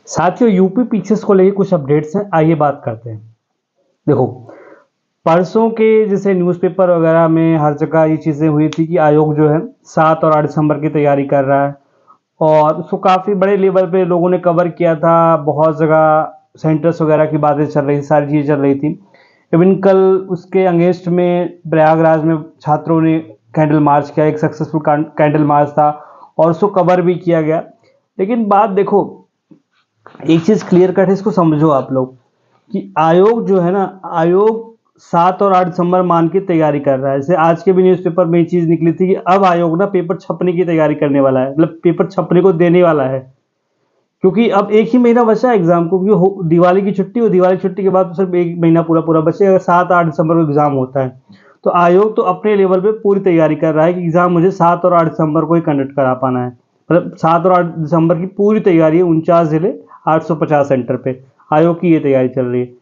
साथियों, UP pictures को लेके कुछ अपडेट्स हैं, आइए बात करते हैं। देखो, परसों के जैसे न्यूज़पेपर वगैरह में हर जगह ये चीज़ें हुई थी कि आयोग जो है 7 और 8 दिसंबर की तैयारी कर रहा है और उसको काफ़ी बड़े लेवल पे लोगों ने कवर किया था। बहुत जगह सेंटर्स वगैरह की बातें चल रही थी, सारी चीज़ें चल रही थी। इवन कल उसके अगेंस्ट में प्रयागराज में छात्रों ने कैंडल मार्च किया, एक सक्सेसफुल कैंडल मार्च था और उसको कवर भी किया गया। लेकिन बात देखो, एक चीज क्लियर कट है, इसको समझो आप लोग कि आयोग जो है ना, आयोग 7 और 8 दिसंबर मान की तैयारी कर रहा है। जैसे आज के भी न्यूज़पेपर में ये चीज निकली थी कि अब आयोग ना पेपर छपने की तैयारी करने वाला है, मतलब पेपर छपने को देने वाला है, क्योंकि अब एक ही महीना बचा है एग्जाम को, क्योंकि दिवाली की छुट्टी हो, दिवाली की छुट्टी के बाद तो सिर्फ एक महीना पूरा पूरा बचे। 7-8 दिसंबर को एग्जाम होता है, तो आयोग तो अपने लेवल पे पूरी तैयारी कर रहा है कि एग्जाम मुझे 7 और 8 दिसंबर को ही कंडक्ट करा पाना है। मतलब 7 और 8 दिसंबर की पूरी तैयारी है, 49 जिले, 850 सेंटर पे आयोग की ये तैयारी चल रही है।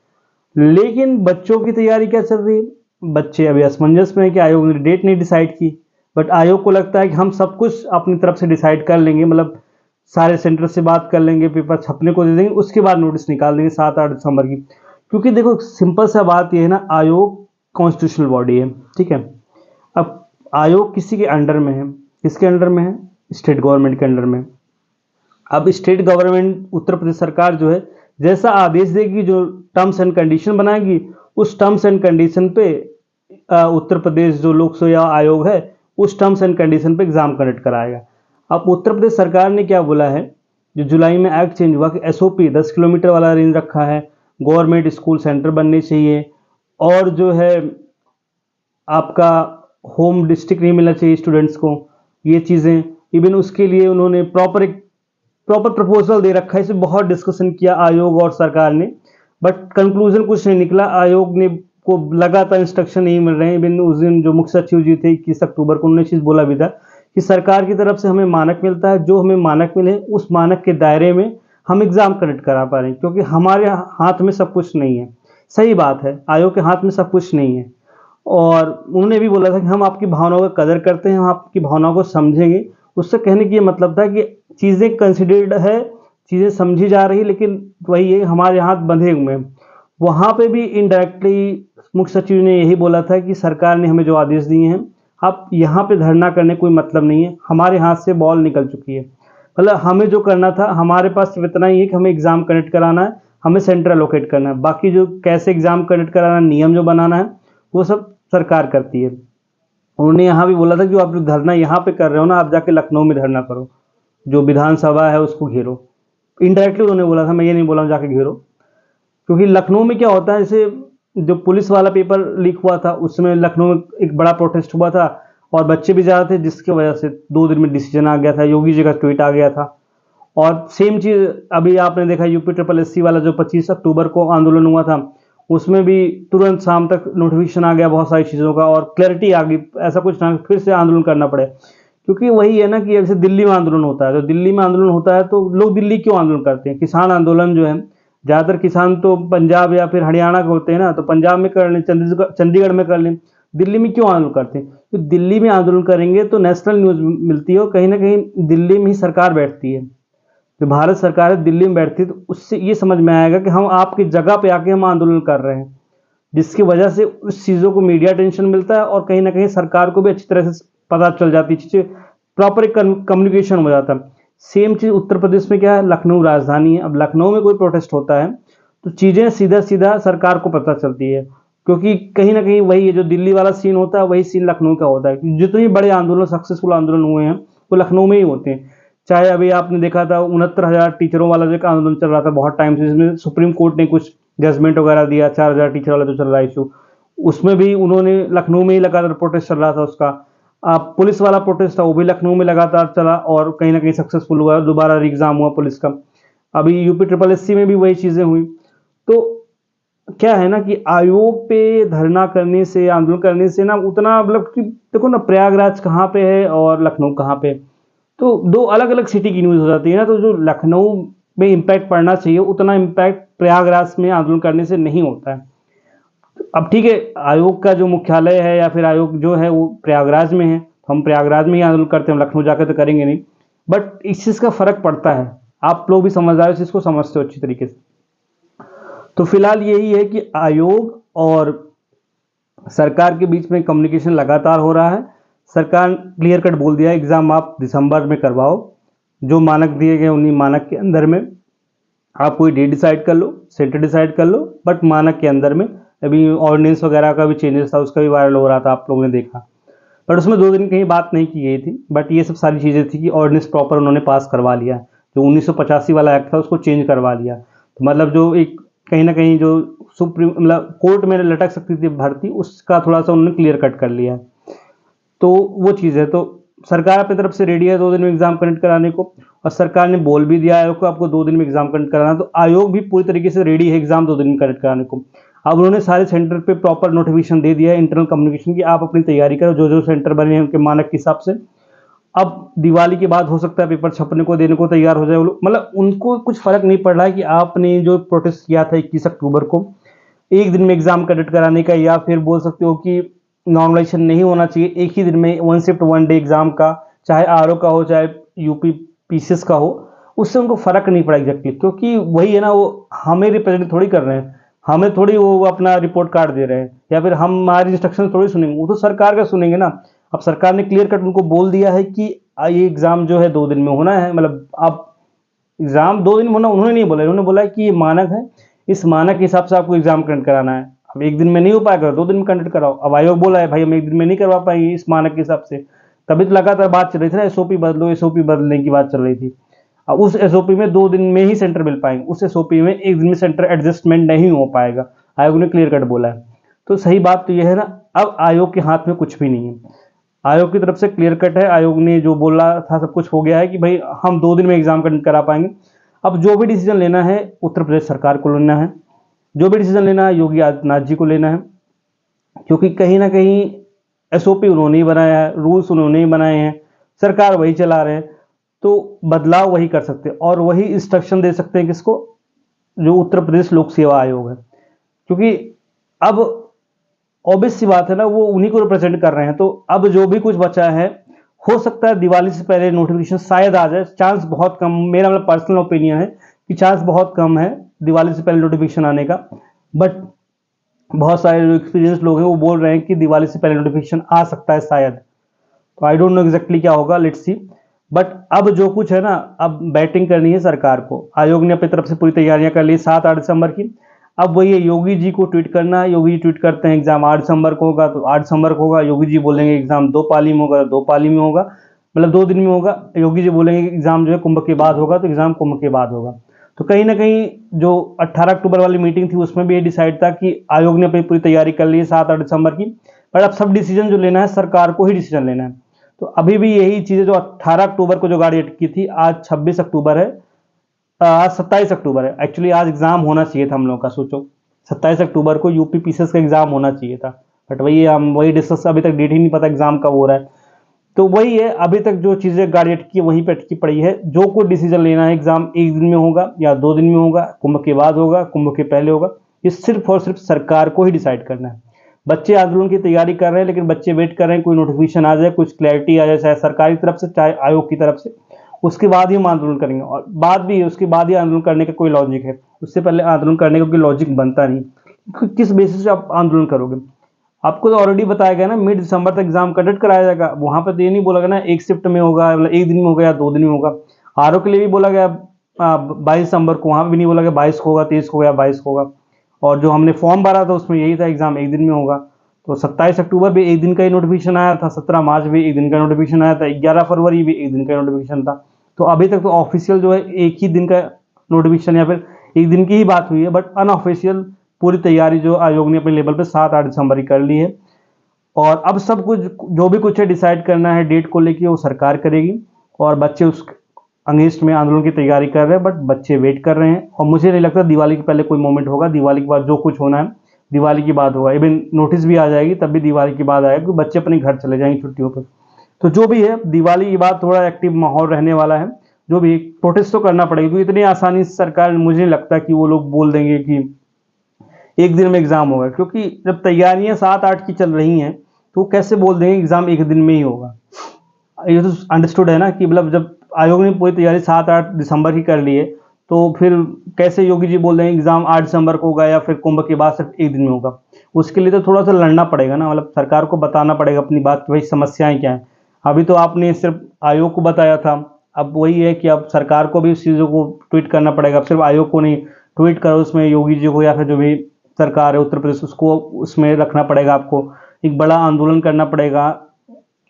लेकिन बच्चों की तैयारी क्या चल रही है? बच्चे अभी असमंजस में है कि आयोग ने डेट नहीं डिसाइड की, बट आयोग को लगता है कि हम सब कुछ अपनी तरफ से डिसाइड कर लेंगे, मतलब सारे सेंटर से बात कर लेंगे, पेपर छपने को दे देंगे, उसके बाद नोटिस निकाल देंगे 7-8 दिसंबर की। क्योंकि देखो, सिंपल सा बात यह है ना, आयोग कॉन्स्टिट्यूशनल बॉडी है, ठीक है। अब आयोग किसी के अंडर में है, किसके अंडर में है? स्टेट गवर्नमेंट के अंडर में। अब स्टेट गवर्नमेंट, उत्तर प्रदेश सरकार जो है, जैसा आदेश देगी, जो टर्म्स एंड कंडीशन बनाएगी, उस टर्म्स एंड कंडीशन पे उत्तर प्रदेश जो लोक सेवा आयोग है, उस टर्म्स एंड कंडीशन पे एग्जाम कंडक्ट कराएगा। अब उत्तर प्रदेश सरकार ने क्या बोला है, जो जुलाई में एक्ट चेंज हुआ कि एसओपी 10 किलोमीटर वाला रेंज रखा है, गवर्नमेंट स्कूल सेंटर बनने चाहिए, और जो है आपका होम डिस्ट्रिक्ट नहीं मिलना चाहिए स्टूडेंट्स को, ये चीज़ें। इवन उसके लिए उन्होंने प्रॉपर प्रपोजल दे रखा है। इसे बहुत डिस्कशन किया आयोग और सरकार ने, बट कंक्लूजन कुछ नहीं निकला। आयोग ने को लगातार इंस्ट्रक्शन नहीं मिल रहे हैं। इवन उस दिन जो मुख्य सचिव जी थे 21 अक्टूबर को, उन्होंने चीज़ बोला भी था कि सरकार की तरफ से हमें मानक मिलता है, जो हमें मानक मिले उस मानक के दायरे में हम एग्जाम कंडक्ट करा पा रहे हैं, क्योंकि हमारे हाथ में सब कुछ नहीं है। सही बात है, आयोग के हाथ में सब कुछ नहीं है। और उन्होंने भी बोला था कि हम आपकी भावनाओं का कदर करते हैं, हम आपकी भावनाओं को समझेंगे। उससे कहने की ये मतलब था कि चीज़ें कंसिडर्ड है, चीज़ें समझी जा रही, लेकिन वही है, हमारे हाथ बंधे हुए हैं। वहाँ पे भी इनडायरेक्टली मुख्य सचिव ने यही बोला था कि सरकार ने हमें जो आदेश दिए हैं, आप यहाँ पे धरना करने कोई मतलब नहीं है, हमारे हाथ से बॉल निकल चुकी है। मतलब हमें जो करना था, हमारे पास सिर्फ इतना ही है कि हमें एग्ज़ाम कंडक्ट कराना है, हमें सेंटर एलोकेट करना है। बाकी जो कैसे एग्ज़ाम कंडक्ट कराना है, नियम जो बनाना है, वो सब सरकार करती है। उन्होंने यहाँ भी बोला था कि जो आप जो धरना यहाँ पे कर रहे हो ना, आप जाके लखनऊ में धरना करो, जो विधानसभा है उसको घेरो। इनडायरेक्टली उन्होंने बोला था, मैं ये नहीं बोला हूँ जाके घेरो। क्योंकि लखनऊ में क्या होता है, जैसे जो पुलिस वाला पेपर लीक हुआ था, उसमें लखनऊ में एक बड़ा प्रोटेस्ट हुआ था और बच्चे भी ज़्यादा थे, जिसकी वजह से 2 दिन में डिसीजन आ गया था, योगी जी का ट्वीट आ गया था। और सेम चीज़ अभी आपने देखा, यूपी ट्रिपल एससी वाला जो 25 अक्टूबर को आंदोलन हुआ था, उसमें भी तुरंत शाम तक नोटिफिकेशन आ गया बहुत सारी चीज़ों का और क्लैरिटी आ गई। ऐसा कुछ ना फिर से आंदोलन करना पड़े, क्योंकि वही है ना कि जैसे दिल्ली में आंदोलन होता है, तो दिल्ली में आंदोलन होता है तो लोग दिल्ली क्यों आंदोलन करते हैं? किसान आंदोलन जो है, ज़्यादातर किसान तो पंजाब या फिर हरियाणा के होते हैं ना, तो पंजाब में कर लें, चंडीगढ़ में कर लें, दिल्ली में क्यों आंदोलन करते हैं? तो दिल्ली में आंदोलन करेंगे तो नेशनल न्यूज़ मिलती है, और कहीं ना कहीं दिल्ली में ही सरकार बैठती है, जो भारत सरकार है दिल्ली में बैठती है, तो उससे ये समझ में आएगा कि हम आपकी जगह पे आके हम आंदोलन कर रहे हैं, जिसकी वजह से उस चीज़ों को मीडिया अटेंशन मिलता है और कहीं ना कहीं सरकार को भी अच्छी तरह से पता चल जाती है चीज़ें, प्रॉपर कम्युनिकेशन हो जाता है। सेम चीज़ उत्तर प्रदेश में क्या है, लखनऊ राजधानी है। अब लखनऊ में कोई प्रोटेस्ट होता है तो चीज़ें सीधा सीधा सरकार को पता चलती है, क्योंकि कहीं ना कहीं वही है, जो दिल्ली वाला सीन होता है वही सीन लखनऊ का होता है। जितने बड़े आंदोलन, सक्सेसफुल आंदोलन हुए हैं, वो लखनऊ में ही होते हैं। चाहे अभी आपने देखा था 69,000 टीचरों वाला जो एक आंदोलन चल रहा था बहुत टाइम से, जिसमें सुप्रीम कोर्ट ने कुछ जजमेंट वगैरह दिया, 4,000 टीचर वाला जो चल रहा है इशू, उसमें भी उन्होंने लखनऊ में ही लगातार प्रोटेस्ट चल रहा था उसका। पुलिस वाला प्रोटेस्ट था, वो भी लखनऊ में लगातार चला और कहीं ना कहीं सक्सेसफुल हुआ, दोबारा एग्जाम हुआ पुलिस का। अभी यूपी ट्रिपल एससी में भी वही चीज़ें हुई। तो क्या है ना कि आयोग पे धरना करने से, आंदोलन करने से ना उतना, मतलब कि देखो ना, प्रयागराज कहाँ पे है और लखनऊ कहाँ पे है, तो दो अलग अलग सिटी की न्यूज़ हो जाती है ना। तो जो लखनऊ में इम्पैक्ट पड़ना चाहिए, उतना इम्पैक्ट प्रयागराज में आंदोलन करने से नहीं होता है। अब ठीक है, आयोग का जो मुख्यालय है या फिर आयोग जो है वो प्रयागराज में है, तो हम प्रयागराज में ही आंदोलन करते हैं, हम लखनऊ जाकर तो करेंगे नहीं। बट इस चीज़ का फ़र्क पड़ता है। आप लोग भी समझदार हो, इस चीज़ को समझते हो अच्छी तरीके से। तो फिलहाल यही है कि आयोग और सरकार के बीच में कम्युनिकेशन लगातार हो रहा है। सरकार क्लियर कट बोल दिया है एग्ज़ाम आप दिसंबर में करवाओ, जो मानक दिए गए उन्हीं मानक के अंदर में आप कोई डेट डिसाइड कर लो, सेंटर डिसाइड कर लो, बट मानक के अंदर में। अभी ऑर्डिनेंस वगैरह का भी चेंजेस था, उसका भी वायरल हो रहा था, आप लोगों ने देखा, बट उसमें 2 दिन कहीं बात नहीं की गई थी। बट ये सब सारी चीज़ें थी कि ऑर्डिनेंस प्रॉपर उन्होंने पास करवा लिया, जो 1985 वाला एक्ट था उसको चेंज करवा लिया। तो मतलब जो एक कहीं ना कहीं जो सुप्रीम मतलब कोर्ट में लटक सकती थी भर्ती, उसका थोड़ा सा उन्होंने क्लियर कट कर लिया है। तो वो चीज़ है। तो सरकार अपनी तरफ से रेडी है 2 दिन में एग्जाम कंडक्ट कराने को, और सरकार ने बोल भी दिया आयोग को आपको 2 दिन में एग्जाम कंडक्ट कराना। तो आयोग भी पूरी तरीके से रेडी है एग्जाम 2 दिन में कंडक्ट कराने को। अब उन्होंने सारे सेंटर पे प्रॉपर नोटिफिकेशन दे दिया है इंटरनल कम्युनिकेशन की, आप अपनी तैयारी करो, जो जो सेंटर बने हैं उनके मानक के हिसाब से। अब दिवाली के बाद हो सकता है पेपर छपने को देने को तैयार हो जाए वो लोग, मतलब उनको कुछ फर्क नहीं पड़ रहा है कि आपने जो प्रोटेस्ट किया था 21 अक्टूबर को एक दिन में एग्जाम कंडक्ट कराने का, या फिर बोल सकते हो कि नॉर्मलाइजेशन नहीं होना चाहिए, एक ही दिन में 1 शिफ्ट 1 डे एग्जाम का, चाहे आरओ का हो चाहे यूपी पीसीएस का हो, उससे उनको फर्क नहीं पड़ा एग्जैक्टली। क्योंकि वही है ना, वो हमें रिप्रेजेंट थोड़ी कर रहे हैं, हमें थोड़ी वो अपना रिपोर्ट कार्ड दे रहे हैं, या फिर हम हमारी इंस्ट्रक्शन थोड़ी सुनेंगे, वो तो सरकार का सुनेंगे ना। अब सरकार ने क्लियर कट उनको बोल दिया है कि ये एग्जाम जो है 2 दिन में होना है, मतलब आप एग्जाम 2 दिन में होना उन्होंने नहीं बोला, उन्होंने बोला है कि ये मानक है, इस मानक के हिसाब से आपको एग्जाम कंडक्ट कराना है। अब एक दिन में नहीं हो पाएगा 2 दिन में कंडक्ट कराओ। अब आयोग बोला है भाई हम एक दिन में नहीं करवा पाएंगे इस मानक के हिसाब से, तभी तो लगातार बात चल रही थी ना, एसओपी बदलो, एसओपी बदलने की बात चल रही थी। अब उस एसओपी में 2 दिन में ही सेंटर मिल पाएंगे, उस एसओपी में एक दिन में सेंटर एडजस्टमेंट नहीं हो पाएगा, आयोग ने क्लियर कट बोला है। तो सही बात तो यह है ना, अब आयोग के हाथ में कुछ भी नहीं है, आयोग की तरफ से क्लियर कट है, आयोग ने जो बोला था सब कुछ हो गया है कि भाई हम 2 दिन में एग्जाम कंडक्ट करा पाएंगे। अब जो भी डिसीजन लेना है उत्तर प्रदेश सरकार को लेना है, जो भी डिसीजन लेना है योगी आदित्यनाथ जी को लेना है, क्योंकि कहीं ना कहीं एसओपी उन्होंने ही बनाया है, रूल्स उन्होंने ही बनाए हैं, सरकार वही चला रहे हैं, तो बदलाव वही कर सकते हैं और वही इंस्ट्रक्शन दे सकते हैं किसको, जो उत्तर प्रदेश लोक सेवा आयोग है। क्योंकि अब ऑब्वियस सी बात है ना, वो उन्हीं को रिप्रेजेंट कर रहे हैं। तो अब जो भी कुछ बचा है, हो सकता है दिवाली से पहले नोटिफिकेशन शायद आ जाए, चांस बहुत कम, मेरा मतलब पर्सनल ओपिनियन है कि चांस बहुत कम है दिवाली से पहले नोटिफिकेशन आने का। बट बहुत सारे जो एक्सपीरियंस लोग हैं वो बोल रहे हैं कि दिवाली से पहले नोटिफिकेशन आ सकता है शायद। तो आई डोंट नो एग्जैक्टली क्या होगा, लेट्स सी। बट अब जो कुछ है ना, अब बैटिंग करनी है सरकार को, आयोग ने अपनी तरफ से पूरी तैयारियां कर ली 7-8 दिसंबर की। अब वही है, योगी जी को ट्वीट करना है, योगी जी ट्वीट करते हैं एग्जाम 8 दिसंबर को होगा तो 8 दिसंबर को होगा, योगी जी बोलेंगे एग्जाम 2 पाली में होगा तो 2 पाली में होगा, मतलब 2 दिन में होगा। योगी जी बोलेंगे एग्जाम जो है कुंभ के बाद होगा तो एग्जाम कुंभ के बाद होगा। तो कहीं ना कहीं जो 18 अक्टूबर वाली मीटिंग थी उसमें भी ये डिसाइड था कि आयोग ने अपनी पूरी तैयारी कर ली है 7-8 दिसंबर की, पर अब सब डिसीजन जो लेना है सरकार को ही डिसीजन लेना है। तो अभी भी यही चीज़ें जो 18 अक्टूबर को जो गाड़ी अटकी थी, आज 26 अक्टूबर है, आज 27 अक्टूबर है, एक्चुअली आज एग्जाम होना चाहिए था हम लोगों का, सोचो 27 अक्टूबर को यूपी पीसीएस का एग्जाम होना चाहिए था, बट वही हम वही डिस्कस, अभी तक डेट ही नहीं पता एग्जाम कब हो रहा है। तो वही है, अभी तक जो चीज़ें गाड़ी अटकी है वहीं पे अटकी पड़ी है। जो कोई डिसीजन लेना है, एग्जाम एक दिन में होगा या 2 दिन में होगा, कुंभ के बाद होगा, कुंभ के पहले होगा, ये सिर्फ और सिर्फ सरकार को ही डिसाइड करना है। बच्चे आंदोलन की तैयारी कर रहे हैं, लेकिन बच्चे वेट कर रहे हैं कोई नोटिफिकेशन आ जाए, कुछ क्लैरिटी आ जाए, चाहे सरकार की तरफ से चाहे आयोग की तरफ से, उसके बाद ही हम आंदोलन करेंगे। और बात भी उसके बाद ही आंदोलन करने का कोई लॉजिक है, उससे पहले आंदोलन करने का कोई लॉजिक बनता नहीं। किस बेसिस पे आप आंदोलन करोगे? आपको तो ऑलरेडी बताया गया ना, मिड दिसंबर तक एग्जाम कंडक्ट कराया जाएगा। वहां पर तो ये नहीं बोला गया ना एक शिफ्ट में होगा, मतलब एक दिन में होगा या 2 दिन में होगा। आरओ के लिए भी बोला गया 22 दिसंबर को, वहां भी नहीं बोला गया 22 को होगा, 23 को होगा या 22 को होगा। और जो हमने फॉर्म भरा था उसमें यही था एग्जाम एक दिन में होगा। तो 27 अक्टूबर भी एक दिन का ही नोटिफिकेशन आया था, 17 मार्च भी एक दिन का नोटिफिकेशन आया था, 11 फरवरी भी एक दिन का नोटिफिकेशन था। तो अभी तक तो ऑफिशियल जो है एक ही दिन का नोटिफिकेशन या फिर एक दिन की ही बात हुई है, बट अनऑफिशियल पूरी तैयारी जो आयोग ने अपने लेवल पे 7-8 दिसंबर की कर ली है। और अब सब कुछ जो भी कुछ है डिसाइड करना है डेट को लेके वो सरकार करेगी, और बच्चे उस अगेंस्ट में आंदोलन की तैयारी कर रहे हैं, बट बच्चे वेट कर रहे हैं। और मुझे नहीं लगता दिवाली के पहले कोई मोमेंट होगा, दिवाली के बाद जो कुछ होना है दिवाली के बाद होगा। इवन नोटिस भी आ जाएगी तब भी दिवाली के बाद आएगा, क्योंकि बच्चे अपने घर चले जाएंगे छुट्टियों पर। तो जो भी है, दिवाली के बाद थोड़ा एक्टिव माहौल रहने वाला है। जो भी प्रोटेस्ट तो करना पड़ेगा, क्योंकि इतनी आसानी से सरकार, मुझे नहीं लगता कि वो लोग बोल देंगे कि एक दिन में एग्जाम होगा। क्योंकि जब तैयारियां 7-8 की चल रही हैं तो कैसे बोल देंगे एग्जाम एक दिन में ही होगा? ये तो अंडरस्टूड है ना कि मतलब जब आयोग ने पूरी तैयारी 7-8 दिसंबर की कर ली है, तो फिर कैसे योगी जी बोल रहे हैं एग्ज़ाम 8 दिसंबर को होगा या फिर कुंभ के बाद सिर्फ एक दिन में होगा। उसके लिए तो थोड़ा सा लड़ना पड़ेगा ना, मतलब सरकार को बताना पड़ेगा अपनी बात कि भाई समस्याएं क्या हैं। अभी तो आपने सिर्फ आयोग को बताया था, अब वही है कि अब सरकार को भी इस चीज़ों को ट्वीट करना पड़ेगा। अब सिर्फ आयोग को नहीं, ट्वीट करो उसमें योगी जी को या फिर जो भी सरकार है उत्तर प्रदेश उसको उसमें रखना पड़ेगा। आपको एक बड़ा आंदोलन करना पड़ेगा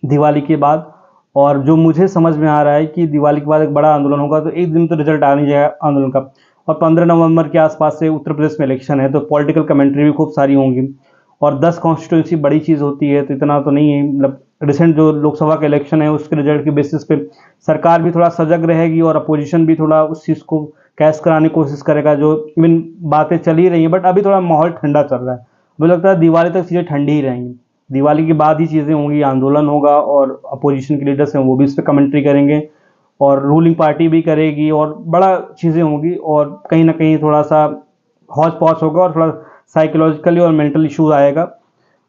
दिवाली के बाद। और जो मुझे समझ में आ रहा है कि दिवाली के बाद एक बड़ा आंदोलन होगा, तो एक दिन तो रिजल्ट आ नहीं जाएगा आंदोलन का। और 15 नवंबर के आसपास से उत्तर प्रदेश में इलेक्शन है, तो पॉलिटिकल कमेंट्री भी खूब सारी होंगी। और 10 कॉन्स्टिट्यूंसी बड़ी चीज़ होती है, तो इतना तो नहीं है। मतलब रिसेंट जो लोकसभा का इलेक्शन है उसके रिजल्ट के बेसिस पे सरकार भी थोड़ा सजग रहेगी और अपोजिशन भी थोड़ा उस चीज़ को कैश कराने की कोशिश करेगा। जो इवन बातें चल ही रही हैं, बट अभी थोड़ा माहौल ठंडा चल रहा है। मुझे लगता है दिवाली तक चीज़ें ठंडी ही रहेंगी। दिवाली के बाद ही चीज़ें होंगी, आंदोलन होगा और अपोजिशन के लीडर्स हैं वो भी इस पर कमेंट्री करेंगे और रूलिंग पार्टी भी करेगी और बड़ा चीज़ें होंगी। और कहीं ना कहीं थोड़ा सा हौच पौच होगा और थोड़ा साइकोलॉजिकली और मेंटल इशूज आएगा।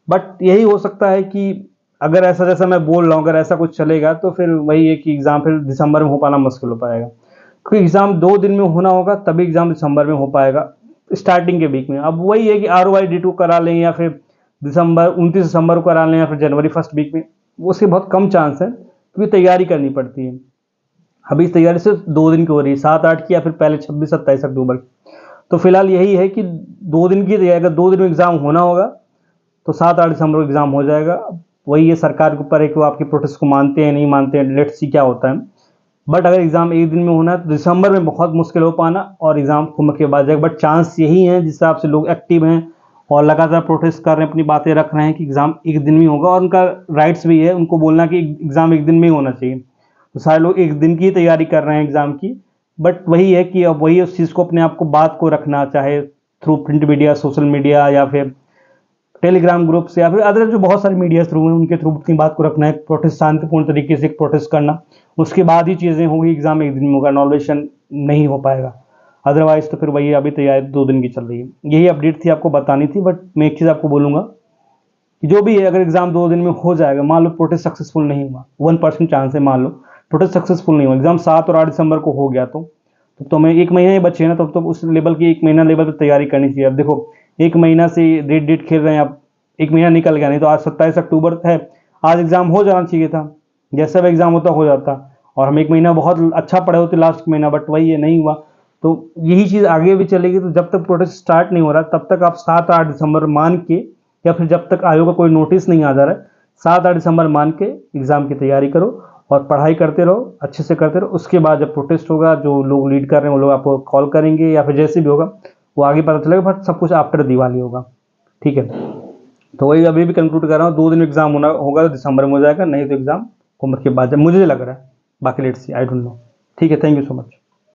बट यही हो सकता है कि अगर ऐसा जैसा मैं बोल रहा हूँ, अगर ऐसा कुछ चलेगा तो फिर वही है कि एग्ज़ाम फिर दिसंबर में हो पाना मुश्किल हो पाएगा, क्योंकि एग्ज़ाम 2 दिन में होना होगा तभी एग्ज़ाम दिसंबर में हो पाएगा स्टार्टिंग के वीक में। अब वही है कि ROI-D2 करा लें या फिर 29 दिसंबर को करा लें या फिर जनवरी फर्स्ट वीक में, उसके बहुत कम चांस है क्योंकि तैयारी करनी पड़ती है। अभी इस तैयारी सिर्फ 2 दिन की हो रही है, 7-8 की या फिर पहले 26-27 अक्टूबर। तो फिलहाल यही है कि 2 दिन की तैयारी, अगर 2 दिन में एग्ज़ाम होना होगा तो 7-8 दिसंबर को एग्ज़ाम हो जाएगा। वही है सरकार के ऊपर है कि वो आपकी प्रोटेस्ट को मानते हैं नहीं मानते हैं, लेट्स सी क्या होता है। बट अगर एग्ज़ाम एक दिन में होना है तो दिसंबर में बहुत मुश्किल हो पाना और एग्ज़ाम कुंभ के बाद जाएगा। बट चांस यही है, जिस हिसाब से लोग एक्टिव हैं और लगातार प्रोटेस्ट कर रहे हैं, अपनी बातें रख रहे हैं कि एग्ज़ाम एक दिन में होगा और उनका राइट्स भी है उनको बोलना कि एग्ज़ाम एक दिन में ही होना चाहिए। तो सारे लोग एक दिन की तैयारी कर रहे हैं एग्ज़ाम की। बट वही है कि अब वही उस चीज़ को अपने आप को बात को रखना, चाहे through print media, social media या फिर टेलीग्राम ग्रुप से या फिर अदर जो बहुत सारे मीडिया थ्रू हैं उनके थ्रू अपनी बात को रखना है, प्रोटेस्ट शांतिपूर्ण तरीके से प्रोटेस्ट करना। उसके बाद ही चीज़ें होंगी, एग्ज़ाम एक दिन में होगा, नॉमिनेशन नहीं हो पाएगा। अदरवाइज तो फिर वही अभी तैयारी 2 दिन की चल रही है। यही अपडेट थी आपको बतानी थी। बट मैं एक चीज़ आपको बोलूँगा कि जो भी है, अगर एग्ज़ाम 2 दिन में हो जाएगा, मान लो प्रोटेस्ट सक्सेसफुल नहीं हुआ, 1% चांस है, मान लो प्रोटेस्ट सक्सेसफुल नहीं हुआ, एग्ज़ाम 7 और 8 दिसंबर को हो गया, तो हमें 1 महीना ही बचे ना, तब तो उस लेवल की 1 महीना लेवल पर तैयारी करनी चाहिए। अब देखो 1 महीना से डेट खेल रहे हैं आप, 1 महीना निकल गया, नहीं तो आज 27 अक्टूबर है, आज एग्ज़ाम हो जाना चाहिए था, जैसा भी एग्ज़ाम होता हो जाता और हम 1 महीना बहुत अच्छा पढ़े होते लास्ट महीना। बट वही है, नहीं हुआ। तो यही चीज़ आगे भी चलेगी। तो जब तक प्रोटेस्ट स्टार्ट नहीं हो रहा तब तक आप 7-8 दिसंबर मान के, या फिर जब तक आयोग का कोई नोटिस नहीं आ जा रहा है, 7-8 दिसंबर मान के एग्ज़ाम की तैयारी करो और पढ़ाई करते रहो, अच्छे से करते रहो। उसके बाद जब प्रोटेस्ट होगा, जो लोग लीड कर रहे हैं वो लोग आपको कॉल करेंगे या फिर जैसे भी होगा वो आगे पता चलेगा। बट सब कुछ आफ्टर दिवाली होगा, ठीक है। तो वही अभी भी कंक्लूड कर रहा हूँ, 2 दिन एग्ज़ाम होना होगा तो दिसंबर में हो जाएगा, नहीं तो एग्ज़ाम कुंभ के बाद, मुझे लग रहा है। बाकी let's see, I don't know. ठीक है, थैंक यू सो मच।